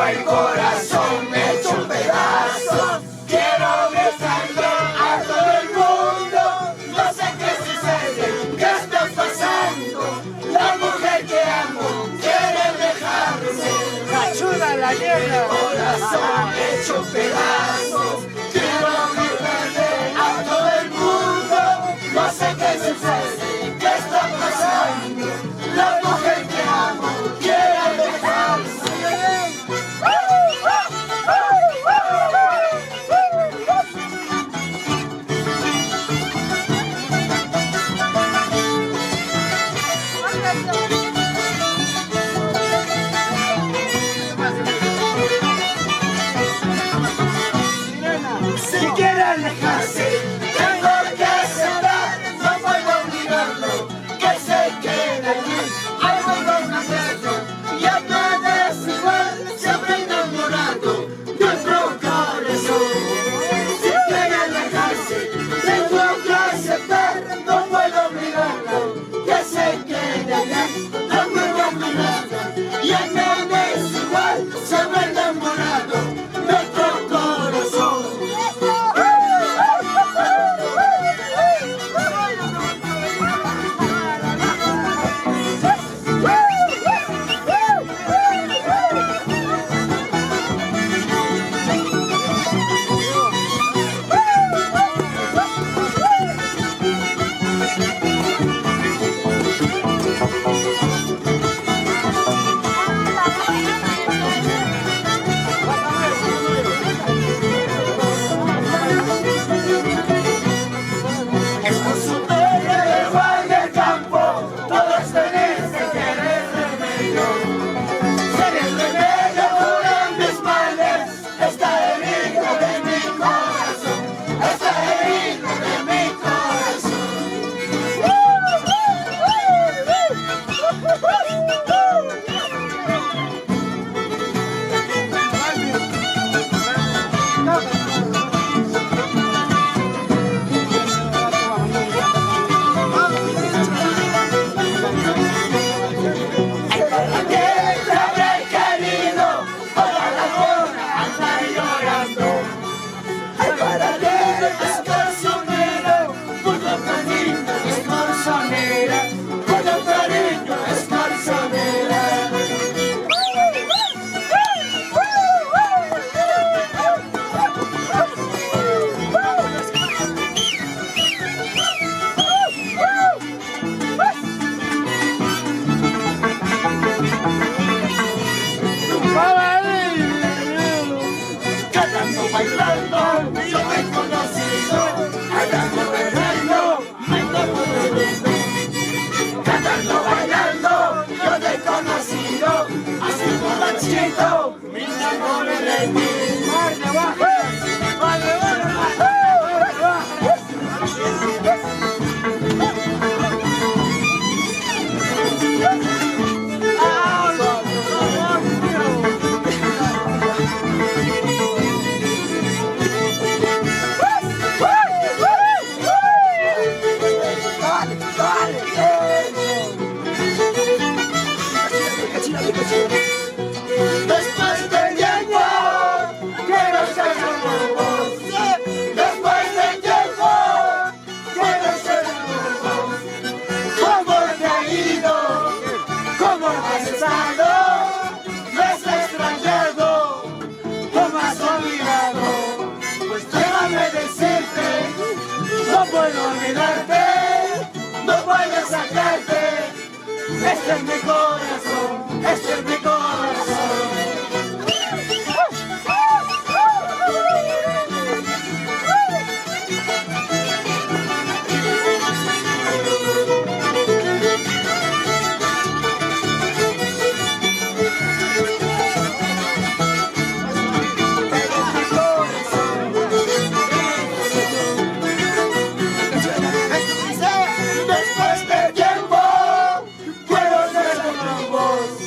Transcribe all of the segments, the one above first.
el corazón hecho pedazos. Quiero besarle a todo el mundo. No sé qué sucede, qué está pasando. La mujer que amo quiere dejarse. ¡Ayuda a la negra! Corazón hecho pedazos. Quiero besarle a todo el mundo. No sé qué sucede, qué está pasando. La mujer que amo quiere dejarse. Si quiere alejarse, tengo que aceptar, no puedo obligarlo, que se quede allí, algo con hacerlo, ya nada es igual, siempre enamorado, nuestro corazón. Si quiere alejarse, tengo que aceptar, no puedo obligarlo, que se quede allí, no puedo obligarlo, ya nada es igual, siempre enamorado, nuestro corazón. Bailando, yo te he conocido, cantando, bailando, me cantando, bailando, yo te he conocido, así borrachito, me enamoré de ti. Después de tiempo, quiero ser como vos. Después de tiempo, quiero ser como vos. ¿Cómo te ha ido? ¿Cómo has estado? ¿Me has extrañado? ¿Cómo has olvidado? Pues déjame decirte, no puedo olvidarte, no puedo sacarte. Este es mi corazón, este es mi corazón. Después de tiempo, quiero ser como vos.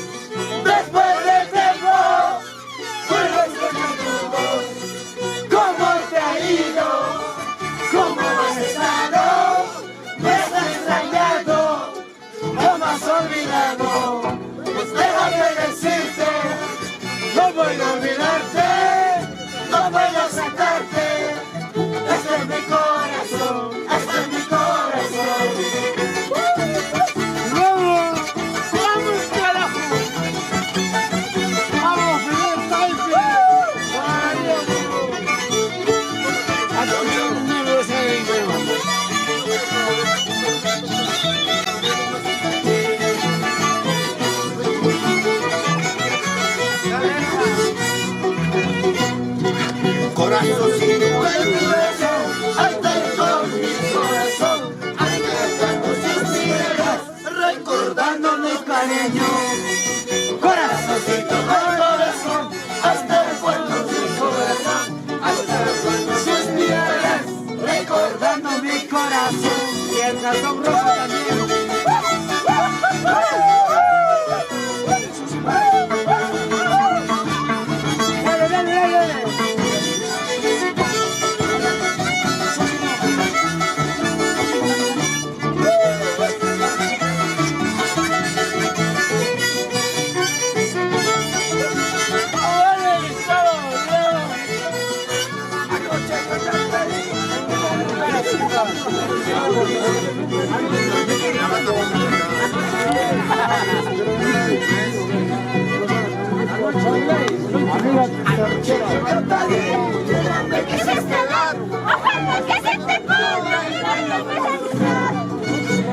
quiero cantaré. Un hombre que es estelar, ojalá que se te ponga y no me dejes.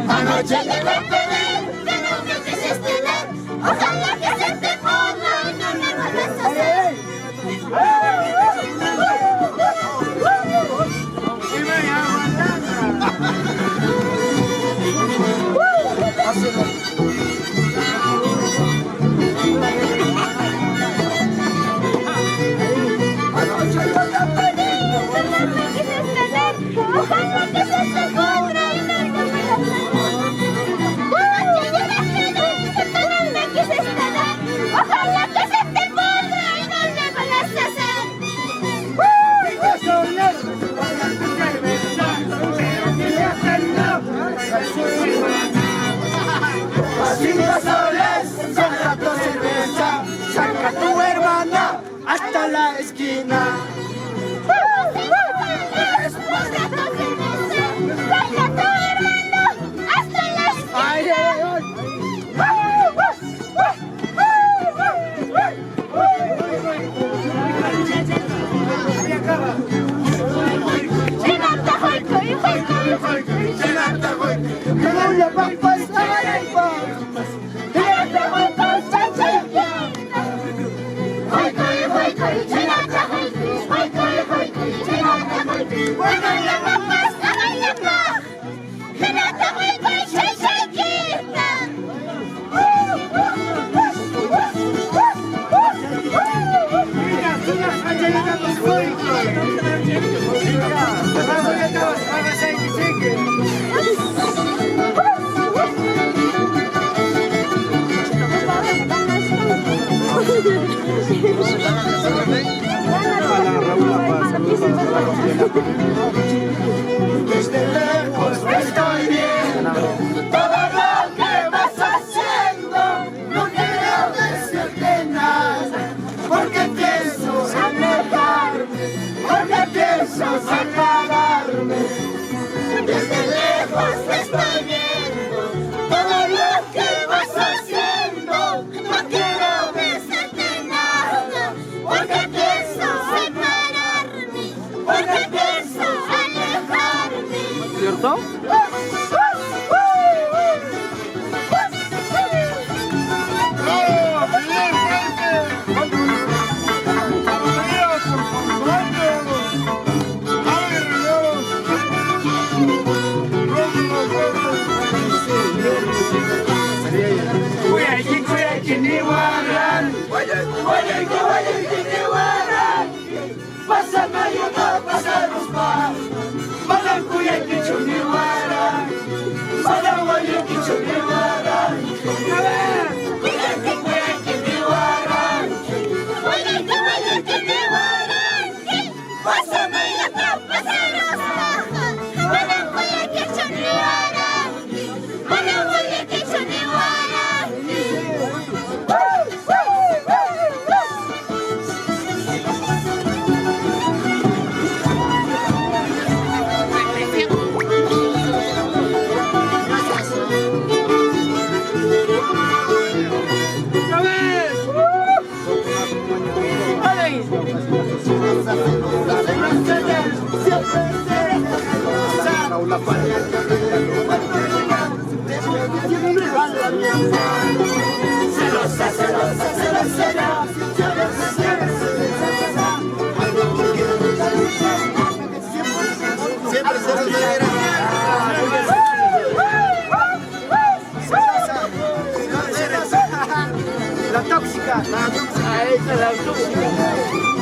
Anoche le cantaré. Un hombre que es estelar, ojalá que se te ponga y no me vuelvas a hacer. Ojalá que se te ponga y no me vuelvas a Cinco soles, saca tu cerveza, saca tu hermana hasta la esquina. Ay, ay, ay. Desde lejos te estoy viendo, todo lo que vas haciendo, no quiero decirte nada, porque pienso alejarme, porque pienso separarme. Desde lejos te estoy viendo, todo lo que vas haciendo, no quiero decirte nada, porque pienso separarme, porque pienso alejarme. ¿Cierto? Celosa, celosa, celosa, siempre la tóxica, esa es la tóxica.